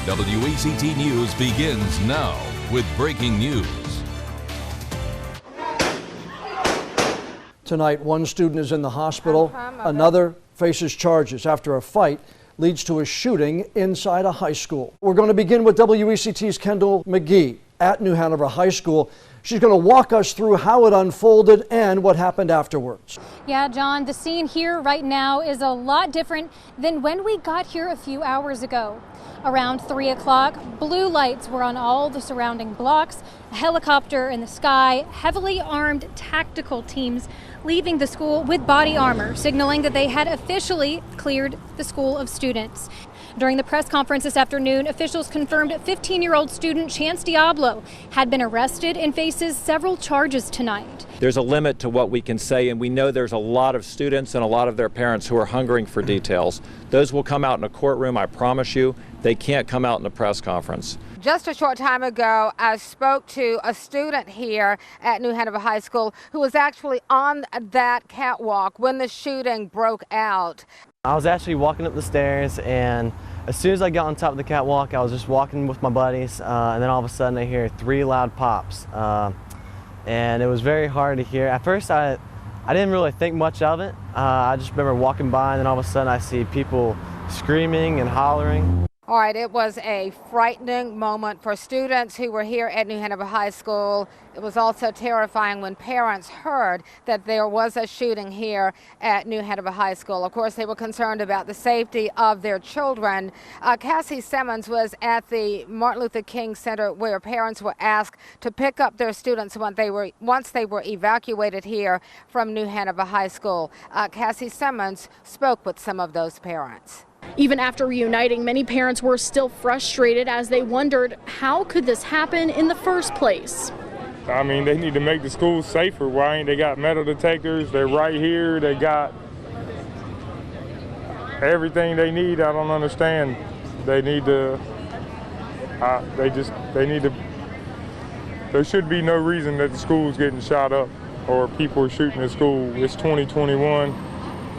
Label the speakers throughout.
Speaker 1: WECT News begins now with breaking news.
Speaker 2: Tonight, one student is in the hospital. Another faces charges after a fight leads to a shooting inside a high school. We're going to begin with WECT's Kendall McGee at New Hanover High School. She's going to walk us through how it unfolded and what happened afterwards.
Speaker 3: Yeah, John, the scene here right now is a lot different than when we got here a few hours ago. Around 3 o'clock, blue lights were on all the surrounding blocks, a helicopter in the sky, heavily armed tactical teams leaving the school with body armor, signaling that they had officially cleared the school of students. During the press conference this afternoon, officials confirmed 15-year-old student Chance Diablo had been arrested and faces several charges tonight.
Speaker 4: There's a limit to what we can say, and we know there's a lot of students and a lot of their parents who are hungering for details. Those will come out in a courtroom, I promise you. They can't come out in a press conference.
Speaker 5: Just a short time ago, I spoke to a student here at New Hanover High School who was actually on that catwalk when the shooting broke out.
Speaker 6: I was actually walking up the stairs, and as soon as I got on top of the catwalk, I was just walking with my buddies, and then all of a sudden I hear 3 loud pops, and it was very hard to hear. At first I didn't really think much of it. I just remember walking by, and then all of a sudden I see people screaming and hollering.
Speaker 5: All right, it was a frightening moment for students who were here at New Hanover High School. It was also terrifying when parents heard that there was a shooting here at New Hanover High School. Of course, they were concerned about the safety of their children. Cassie Simmons was at the Martin Luther King Center where parents were asked to pick up their students once they were evacuated here from New Hanover High School. Cassie Simmons spoke with some of those parents.
Speaker 7: Even after reuniting, many parents were still frustrated as they wondered how could this happen in the first place.
Speaker 8: I mean, they need to make the schools safer. Why ain't they got metal detectors? They're right here. They got everything they need. I don't understand. They need to, there should be no reason that the school's getting shot up or people are shooting at school. It's 2021.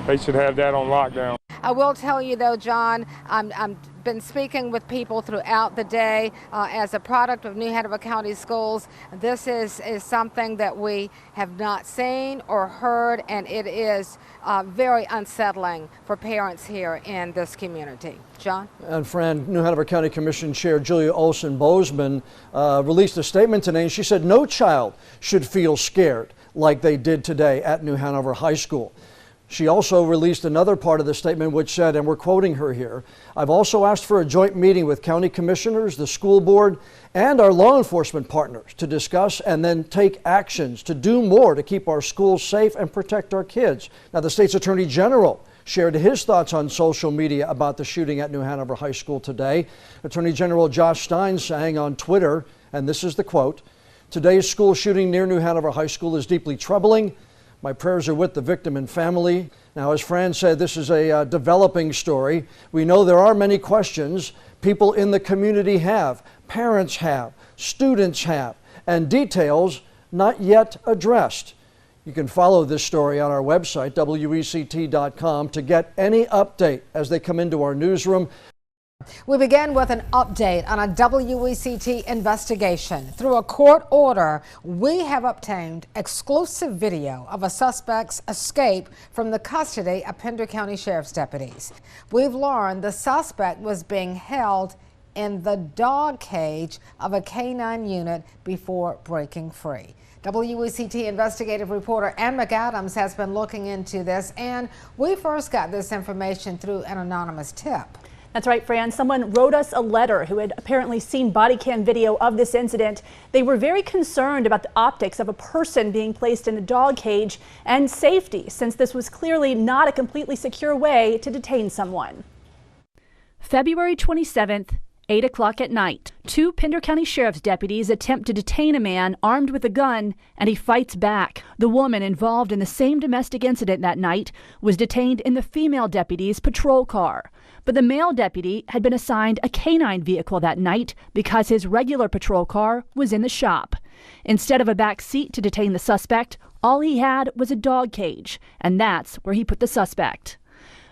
Speaker 8: They should have that on lockdown.
Speaker 5: I will tell you though, John, I've been speaking with people throughout the day as a product of New Hanover County Schools. This is something that we have not seen or heard, and it is very unsettling for parents here in this community. John?
Speaker 2: And Fran, New Hanover County Commission Chair Julia Olson-Bozeman released a statement today, and she said no child should feel scared like they did today at New Hanover High School. She also released another part of the statement which said, and we're quoting her here, "I've also asked for a joint meeting with county commissioners, the school board, and our law enforcement partners to discuss and then take actions to do more to keep our schools safe and protect our kids." Now, the state's Attorney General shared his thoughts on social media about the shooting at New Hanover High School today. Attorney General Josh Stein saying on Twitter, and this is the quote, "Today's school shooting near New Hanover High School is deeply troubling. My prayers are with the victim and family." Now, as Fran said, this is a developing story. We know there are many questions people in the community have, parents have, students have, and details not yet addressed. You can follow this story on our website, WECT.com, to get any update as they come into our newsroom.
Speaker 5: We begin with an update on a WECT investigation. Through a court order, we have obtained exclusive video of a suspect's escape from the custody of Pender County Sheriff's deputies. We've learned the suspect was being held in the dog cage of a K-9 unit before breaking free. WECT investigative reporter Ann McAdams has been looking into this, and we first got this information through an anonymous tip.
Speaker 9: That's right, Fran. Someone wrote us a letter who had apparently seen body cam video of this incident. They were very concerned about the optics of a person being placed in a dog cage and safety, since this was clearly not a completely secure way to detain someone. February 27th, 8 o'clock at night. 2 Pender County Sheriff's deputies attempt to detain a man armed with a gun, and he fights back. The woman involved in the same domestic incident that night was detained in the female deputy's patrol car. But the male deputy had been assigned a K-9 vehicle that night because his regular patrol car was in the shop. Instead of a back seat to detain the suspect, all he had was a dog cage, and that's where he put the suspect.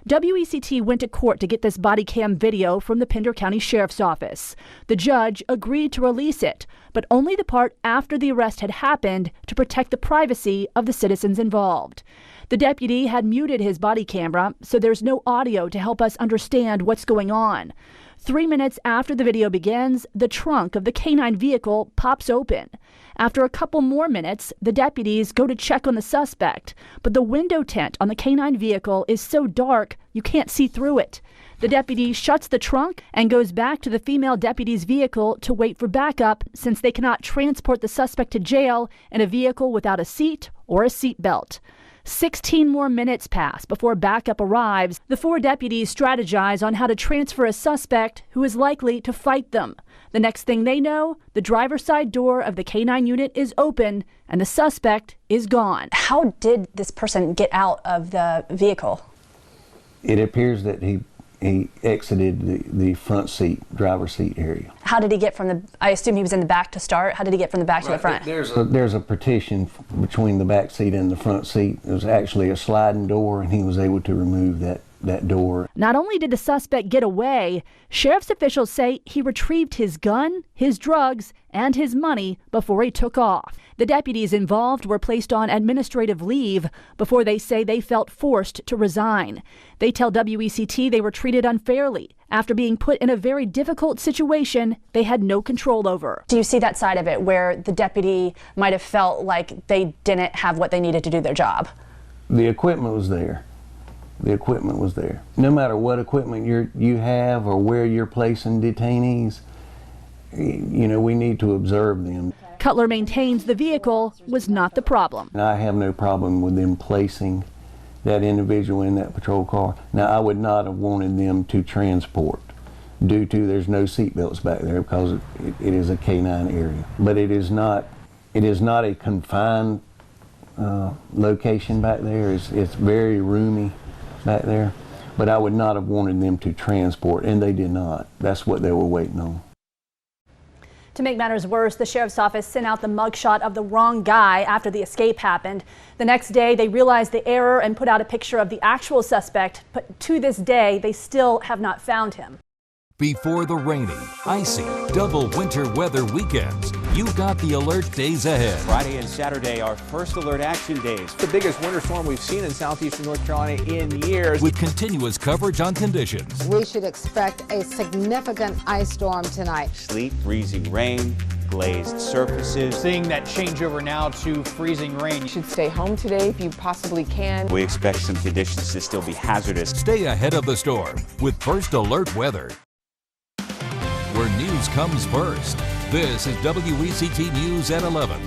Speaker 9: WECT went to court to get this body cam video from the Pender County Sheriff's Office. The judge agreed to release it, but only the part after the arrest had happened to protect the privacy of the citizens involved. The deputy had muted his body camera, so there's no audio to help us understand what's going on. 3 minutes after the video begins, the trunk of the canine vehicle pops open. After a couple more minutes, the deputies go to check on the suspect, but the window tint on the canine vehicle is so dark you can't see through it. The deputy shuts the trunk and goes back to the female deputy's vehicle to wait for backup, since they cannot transport the suspect to jail in a vehicle without a seat or a seat belt. 16 more minutes pass before backup arrives. The 4 deputies strategize on how to transfer a suspect who is likely to fight them. The next thing they know, the driver's side door of the K9 unit is open and the suspect is gone.
Speaker 10: How did this person get out of the vehicle?
Speaker 11: It appears that he exited the front seat, driver's seat area.
Speaker 10: How did he get from the, I assume he was in the back to start, how did he get from the back to the front?
Speaker 11: There's a partition between the back seat and the front seat. It was actually a sliding door, and he was able to remove that door.
Speaker 9: Not only did the suspect get away, sheriff's officials say he retrieved his gun, his drugs, and his money before he took off. The deputies involved were placed on administrative leave before they say they felt forced to resign. They tell WECT they were treated unfairly after being put in a very difficult situation they had no control over.
Speaker 10: Do you see that side of it where the deputy might have felt like they didn't have what they needed to do their job?
Speaker 11: The equipment was there. The equipment was there. No matter what equipment you have or where you're placing detainees, you know, we need to observe them.
Speaker 9: Cutler maintains the vehicle was not the problem.
Speaker 11: And I have no problem with them placing that individual in that patrol car. Now, I would not have wanted them to transport due to there's no seat belts back there because it is a K9 area. But it is not a confined location back there. It's very roomy back there. But I would not have wanted them to transport, and they did not. That's what they were waiting on.
Speaker 9: To make matters worse, the sheriff's office sent out the mugshot of the wrong guy after the escape happened. The next day, they realized the error and put out a picture of the actual suspect, but to this day, they still have not found him.
Speaker 1: Before the rainy, icy, double winter weather weekends, you've got the alert days ahead.
Speaker 12: Friday and Saturday are first alert action days. The biggest winter storm we've seen in southeastern North Carolina in years.
Speaker 1: With continuous coverage on conditions.
Speaker 5: We should expect a significant ice storm tonight.
Speaker 12: Sleet, freezing rain, glazed surfaces.
Speaker 13: Seeing that changeover now to freezing rain.
Speaker 14: You should stay home today if you possibly can.
Speaker 12: We expect some conditions to still be hazardous.
Speaker 1: Stay ahead of the storm with First Alert Weather, where news comes first. This is WECT News at 11.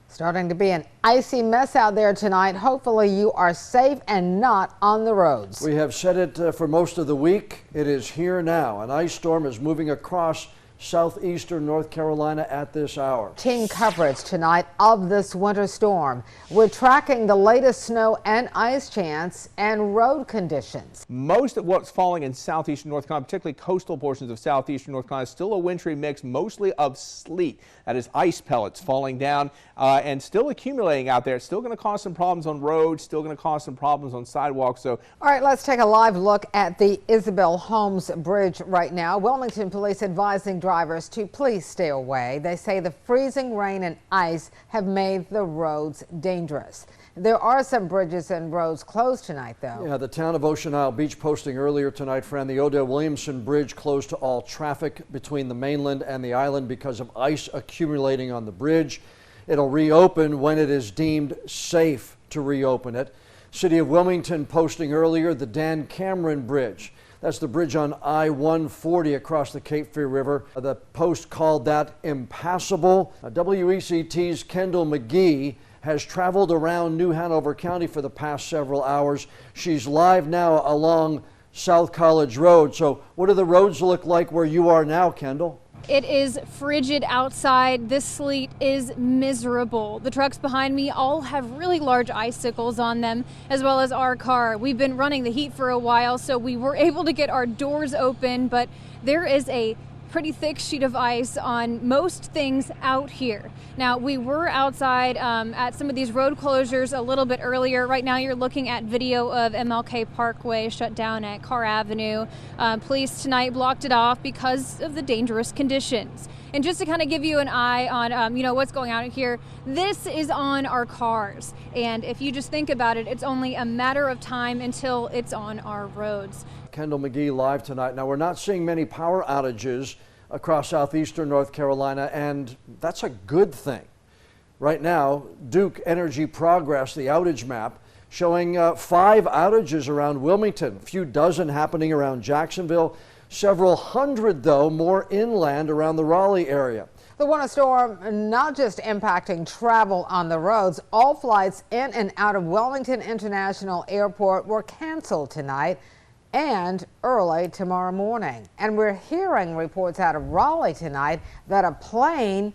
Speaker 5: Starting to be an icy mess out there tonight. Hopefully you are safe and not on the roads.
Speaker 2: We have said it for most of the week. It is here now. An ice storm is moving across southeastern North Carolina at this hour.
Speaker 5: Team coverage tonight of this winter storm. We're tracking the latest snow and ice chance and road conditions.
Speaker 13: Most of what's falling in southeastern North Carolina, particularly coastal portions of southeastern North Carolina, is still a wintry mix, mostly of sleet. That is ice pellets falling down and still accumulating out there. It's still going to cause some problems on roads, still going to cause some problems on sidewalks. So,
Speaker 5: all right, let's take a live look at the Isabel Holmes Bridge right now. Wilmington police advising drivers to please stay away. They say the freezing rain and ice have made the roads dangerous. There are some bridges and roads closed tonight, though.
Speaker 2: Yeah, the town of Ocean Isle Beach posting earlier tonight, Fran, the Odell Williamson Bridge closed to all traffic between the mainland and the island because of ice accumulating on the bridge. It'll reopen when it is deemed safe to reopen it. City of Wilmington posting earlier the Dan Cameron Bridge. That's the bridge on I-140 across the Cape Fear River. The Post called that impassable. WECT's Kendall McGee has traveled around New Hanover County for the past several hours. She's live now along South College Road. So what do the roads look like where you are now, Kendall?
Speaker 3: It is frigid outside. This sleet is miserable. The trucks behind me all have really large icicles on them, as well as our car. We've been running the heat for a while, so we were able to get our doors open, but there is a pretty thick sheet of ice on most things out here. Now, we were outside at some of these road closures a little bit earlier. Right now, you're looking at video of MLK Parkway shut down at Carr Avenue. Police tonight blocked it off because of the dangerous conditions. And just to kind of give you an eye on, what's going on here, this is on our cars. And if you just think about it, it's only a matter of time until it's on our roads.
Speaker 2: Kendall McGee live tonight. Now, we're not seeing many power outages across southeastern North Carolina, and that's a good thing. Right now, Duke Energy Progress, the outage map, showing 5 outages around Wilmington, a few dozen happening around Jacksonville, several hundred, though, more inland around the Raleigh area.
Speaker 5: The winter storm not just impacting travel on the roads, all flights in and out of Wilmington International Airport were canceled tonight and early tomorrow morning. And we're hearing reports out of Raleigh tonight that a plane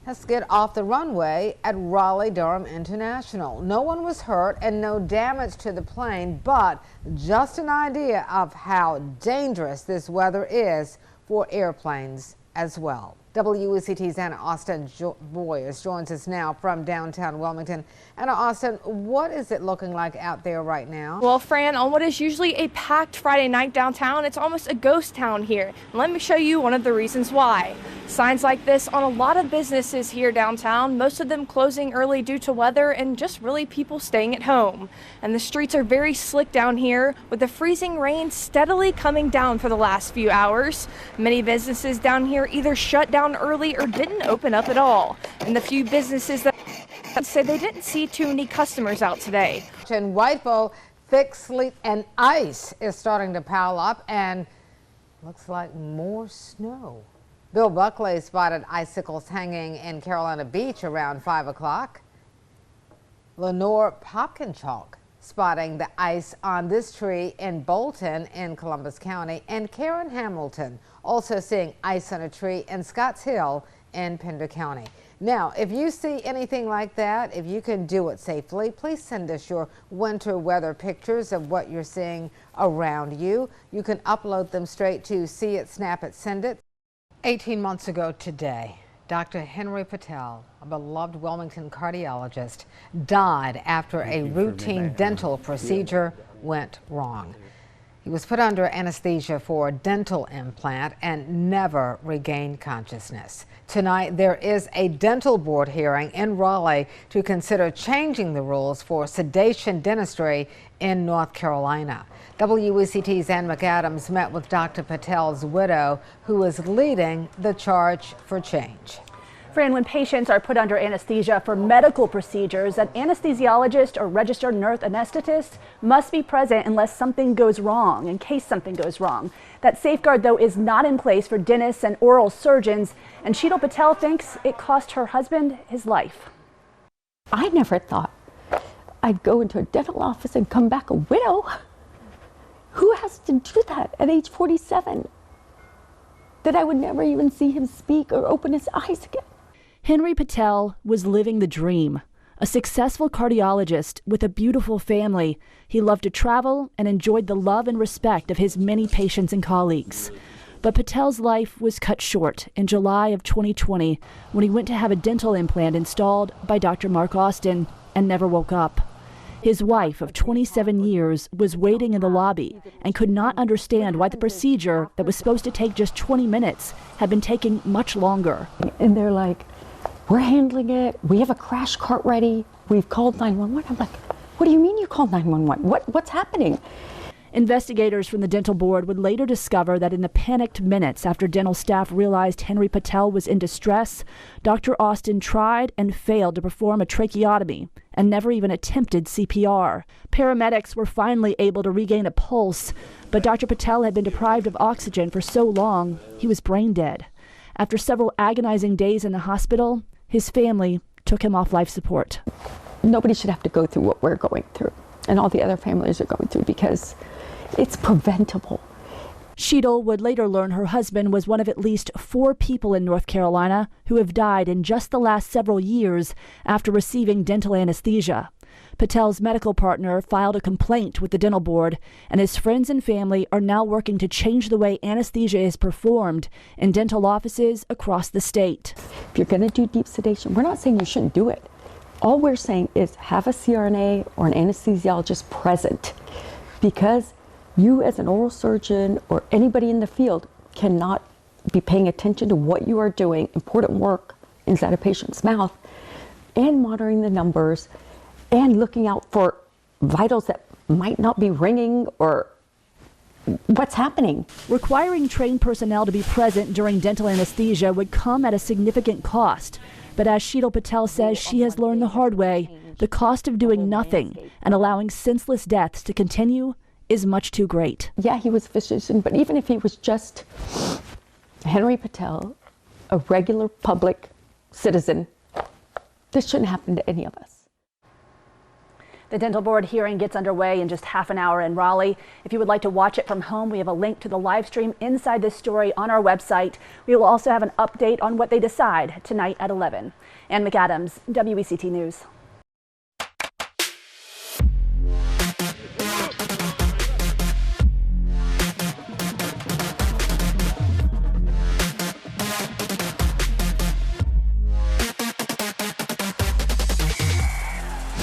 Speaker 5: has skid off the runway at Raleigh-Durham International. No one was hurt and no damage to the plane, but just an idea of how dangerous this weather is for airplanes as well. WECT's Anna Austin Boyers joins us now from downtown Wilmington. Anna Austin, what is it looking like out there right now?
Speaker 15: Well, Fran, on what is usually a packed Friday night downtown, it's almost a ghost town here. And let me show you one of the reasons why. Signs like this on a lot of businesses here downtown, most of them closing early due to weather and just really people staying at home. And the streets are very slick down here with the freezing rain steadily coming down for the last few hours. Many businesses down here either shut down early or didn't open up at all. And the few businesses that say they didn't see too many customers out today.
Speaker 5: In Whiteville, thick sleet and ice is starting to pile up and looks like more snow. Bill Buckley spotted icicles hanging in Carolina Beach around 5 o'clock. Lenore Popkinchalk spotting the ice on this tree in Bolton in Columbus County, and Karen Hamilton also seeing ice on a tree in Scotts Hill in Pender County. Now, if you see anything like that, if you can do it safely, please send us your winter weather pictures of what you're seeing around you. You can upload them straight to See It, Snap It, Send It. 18 months ago today, Dr. Henry Patel, a beloved Wilmington cardiologist, died after a routine dental procedure went wrong. He was put under anesthesia for a dental implant and never regained consciousness. Tonight, there is a dental board hearing in Raleigh to consider changing the rules for sedation dentistry in North Carolina. WECT's Ann McAdams met with Dr. Patel's widow, who is leading the charge for change.
Speaker 9: Fran, when patients are put under anesthesia for medical procedures, an anesthesiologist or registered nurse anesthetist must be present unless something goes wrong, in case something goes wrong. That safeguard, though, is not in place for dentists and oral surgeons, and Sheetal Patel thinks it cost her husband his life.
Speaker 16: I never thought I'd go into a dental office and come back a widow. Who has to do that at age 47? That I would never even see him speak or open his eyes again.
Speaker 9: Henry Patel was living the dream. A successful cardiologist with a beautiful family, he loved to travel and enjoyed the love and respect of his many patients and colleagues. But Patel's life was cut short in July of 2020 when he went to have a dental implant installed by Dr. Mark Austin and never woke up. His wife of 27 years was waiting in the lobby and could not understand why the procedure that was supposed to take just 20 minutes had been taking much longer.
Speaker 16: And they're like, we're handling it. We have a crash cart ready. We've called 911. I'm like, what do you mean you called 911? What's happening?
Speaker 9: Investigators from the dental board would later discover that in the panicked minutes after dental staff realized Henry Patel was in distress, Dr. Austin tried and failed to perform a tracheotomy and never even attempted CPR. Paramedics were finally able to regain a pulse, but Dr. Patel had been deprived of oxygen for so long he was brain dead. After several agonizing days in the hospital, his family took him off life support.
Speaker 16: Nobody should have to go through what we're going through and all the other families are going through because it's preventable.
Speaker 9: Sheetal would later learn her husband was one of at least 4 people in North Carolina who have died in just the last several years after receiving dental anesthesia. Patel's medical partner filed a complaint with the dental board, and his friends and family are now working to change the way anesthesia is performed in dental offices across the state.
Speaker 16: If you're going to do deep sedation, we're not saying you shouldn't do it. All we're saying is have a CRNA or an anesthesiologist present, because you as an oral surgeon or anybody in the field cannot be paying attention to what you are doing, important work inside a patient's mouth, and monitoring the numbers and looking out for vitals that might not be ringing or what's happening.
Speaker 9: Requiring trained personnel to be present during dental anesthesia would come at a significant cost. But as Sheetal Patel says, she has learned the hard way, the cost of doing nothing and allowing senseless deaths to continue is much too great.
Speaker 16: Yeah, he was a physician, but even if he was just Henry Patel, a regular public citizen, this shouldn't happen to any of us.
Speaker 9: The dental board hearing gets underway in just half an hour in Raleigh. If you would like to watch it from home, we have a link to the live stream inside this story on our website. We will also have an update on what they decide tonight at 11. Ann McAdams, WECT News.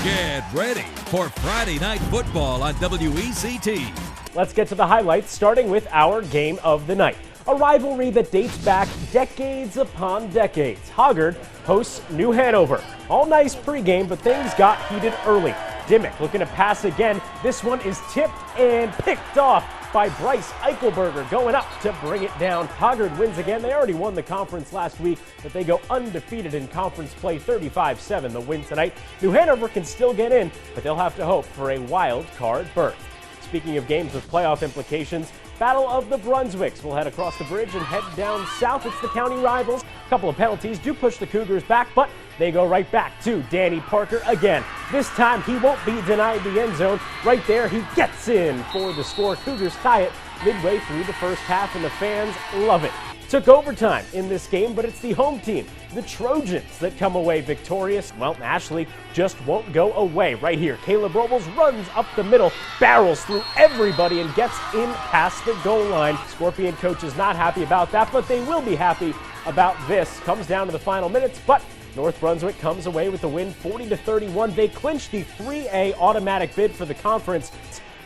Speaker 1: Get ready for Friday Night Football on WECT.
Speaker 17: Let's get to the highlights, starting with our game of the night. A rivalry that dates back decades upon decades. Hoggard hosts New Hanover. All nice pregame, but things got heated early. Dimmick looking to pass again. This one is tipped and picked off by Bryce Eichelberger, going up to bring it down. Hoggard wins again. They already won the conference last week, but they go undefeated in conference play, 35-7 the win tonight. New Hanover can still get in, but they'll have to hope for a wild card berth. Speaking of games with playoff implications, Battle of the Brunswicks will head across the bridge and head down south. It's the county rivals. A couple of penalties do push the Cougars back, but they go right back to Danny Parker again. This time he won't be denied the end zone. Right there, he gets in for the score. Cougars tie it midway through the first half, and the fans love it. Took overtime in this game, but it's the home team, the Trojans, that come away victorious. Well, Ashley just won't go away. Right here, Caleb Robles runs up the middle, barrels through everybody, and gets in past the goal line. Scorpion coach is not happy about that, but they will be happy about this. Comes down to the final minutes, but North Brunswick comes away with the win, 40-31. They clinch the 3A automatic bid for the conference.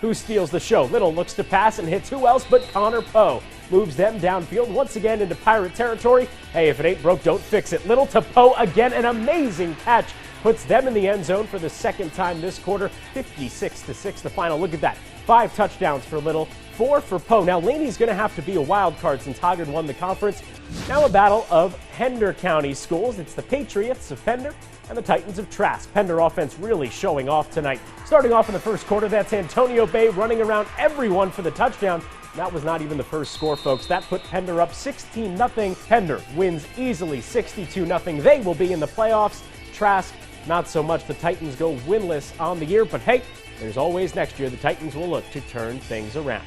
Speaker 17: Who steals the show? Little looks to pass and hits who else but Connor Poe. Moves them downfield once again into Pirate territory. Hey, if it ain't broke, don't fix it. Little to Poe again, an amazing catch. Puts them in the end zone for the second time this quarter. 56-6 the final. Look at that. 5 touchdowns for Little, 4 for Poe. Now Laney's going to have to be a wild card since Hoggard won the conference. Now a battle of Pender County schools. It's the Patriots of Pender and the Titans of Trask. Pender offense really showing off tonight. Starting off in the first quarter, that's Antonio Bay running around everyone for the touchdown. That was not even the first score, folks. That put Pender up 16-0. Pender wins easily 62-0. They will be in the playoffs. Trask, not so much. The Titans go winless on the year, but hey, there's always next year. The Titans will look to turn things around.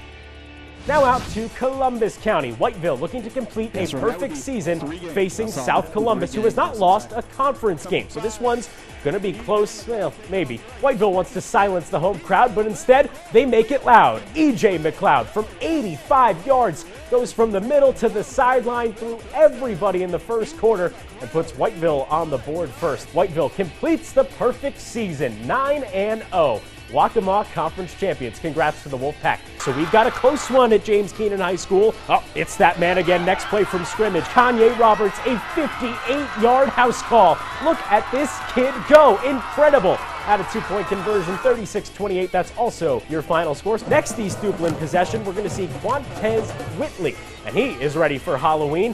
Speaker 17: Now out to Columbus County. Whiteville looking to complete a perfect season facing South Columbus, who has not lost a conference game. So this one's going to be close, well, maybe. Whiteville wants to silence the home crowd, but instead they make it loud. E.J. McLeod from 85 yards goes from the middle to the sideline through everybody in the first quarter and puts Whiteville on the board first. Whiteville completes the perfect season, 9-0. Waccamaw Conference champions. Congrats to the Wolfpack. So we've got a close one at James Keenan High School. Oh, it's that man again. Next play from scrimmage. Kanye Roberts, a 58-yard house call. Look at this kid go. Incredible. At a 2-point conversion, 36-28. That's also your final scores. Next East Duplin possession, we're going to see Quantez Whitley. And he is ready for Halloween.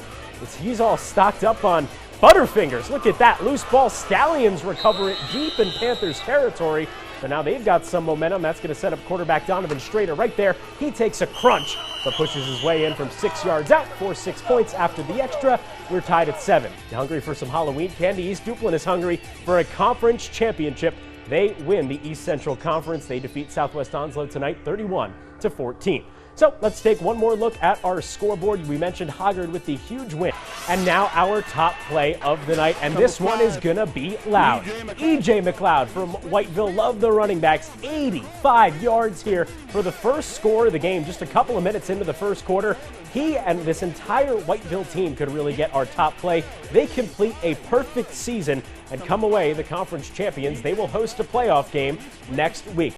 Speaker 17: He's all stocked up on Butterfingers. Look at that. Loose ball. Stallions recover it deep in Panthers territory. So now they've got some momentum. That's going to set up quarterback Donovan Strader right there. He takes a crunch, but pushes his way in from 6 yards out for 6 points after the extra. We're tied at 7. You hungry for some Halloween candy? East Duplin is hungry for a conference championship. They win the East Central Conference. They defeat Southwest Onslow tonight, 31-14. So let's take one more look at our scoreboard. We mentioned Hoggard with the huge win. And now our top play of the night, and this one is gonna be loud. E.J. McLeod from Whiteville, love the running backs, 85 yards here for the first score of the game. Just a couple of minutes into the first quarter, he and this entire Whiteville team could really get our top play. They complete a perfect season and come away the conference champions. They will host a playoff game next week.